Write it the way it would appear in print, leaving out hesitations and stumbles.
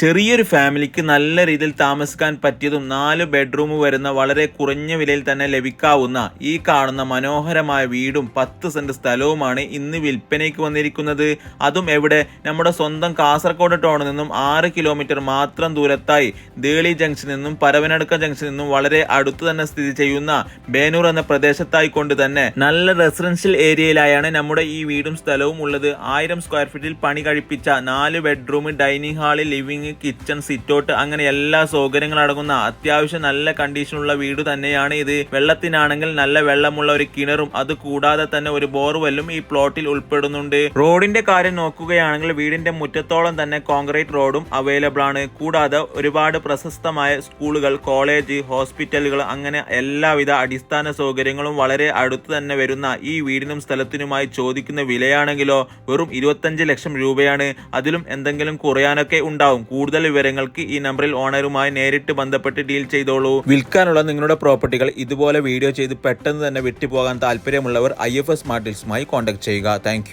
ചെറിയൊരു ഫാമിലിക്ക് നല്ല രീതിയിൽ താമസിക്കാൻ പറ്റിയതും 4 ബെഡ്റൂം വരുന്ന വളരെ കുറഞ്ഞ വിലയിൽ തന്നെ ലഭിക്കാവുന്ന ഈ കാണുന്ന മനോഹരമായ വീടും 10 സെന്റ് സ്ഥലവുമാണ് ഇന്ന് വിൽപ്പനയ്ക്ക് വന്നിരിക്കുന്നത്. അതും എവിടെ? നമ്മുടെ സ്വന്തം കാസർഗോഡ് ടൗണിൽ നിന്നും 6 കിലോമീറ്റർ മാത്രം ദൂരത്തായി ദേളി ജംഗ്ഷനിൽ നിന്നും പരവനടുക്ക ജംഗ്ഷനിൽ നിന്നും വളരെ അടുത്ത് തന്നെ സ്ഥിതി ചെയ്യുന്ന ബേനൂർ എന്ന പ്രദേശത്തായി കൊണ്ട് തന്നെ നല്ല റെസിഡൻഷ്യൽ ഏരിയയിലായാണ് നമ്മുടെ ഈ വീടും സ്ഥലവും ഉള്ളത്. 1000 സ്ക്വയർ ഫീറ്റിൽ പണി കഴിപ്പിച്ച 4 bedroom, dining hall, living, kitchen, sitout അങ്ങനെ എല്ലാ സൗകര്യങ്ങളും അടങ്ങുന്ന അത്യാവശ്യം നല്ല കണ്ടീഷനുള്ള വീട് തന്നെയാണ് ഇത്. വെള്ളത്തിനാണെങ്കിൽ നല്ല വെള്ളമുള്ള ഒരു കിണറും അത് കൂടാതെ തന്നെ ഒരു ബോർവെല്ലും ഈ പ്ലോട്ടിൽ ഉൾപ്പെടുന്നുണ്ട്. റോഡിന്റെ കാര്യം നോക്കുകയാണെങ്കിൽ വീടിന്റെ മുറ്റത്തോളം തന്നെ കോൺക്രീറ്റ് റോഡും അവൈലബിൾ ആണ്. കൂടാതെ ഒരുപാട് പ്രശസ്തമായ സ്കൂളുകൾ, കോളേജ്, ഹോസ്പിറ്റലുകൾ അങ്ങനെ എല്ലാവിധ അടിസ്ഥാന സൗകര്യങ്ങളും വളരെ അടുത്ത് തന്നെ വരുന്ന ഈ വീടിനും സ്ഥലത്തിനുമായി ചോദിക്കുന്ന വിലയാണെങ്കിലോ വെറും 25 ലക്ഷം രൂപയാണ്. അതിലും എന്തെങ്കിലും കുറയാനൊക്കെ ഉണ്ടാവും. കൂടുതൽ വിവരങ്ങൾക്ക് ഈ നമ്പറിൽ ഓണറുമായി നേരിട്ട് ബന്ധപ്പെട്ട് ഡീൽ ചെയ്തോളൂ. വിൽക്കാനുള്ള നിങ്ങളുടെ പ്രോപ്പർട്ടികൾ ഇതുപോലെ വീഡിയോ ചെയ്ത് പെട്ടെന്ന് തന്നെ വിട്ടുപോകാൻ താല്പര്യമുള്ളവർ IFS സ്മാർട്ട് ഡീൽസുമായി കോൺടാക്ട് ചെയ്യുക. താങ്ക്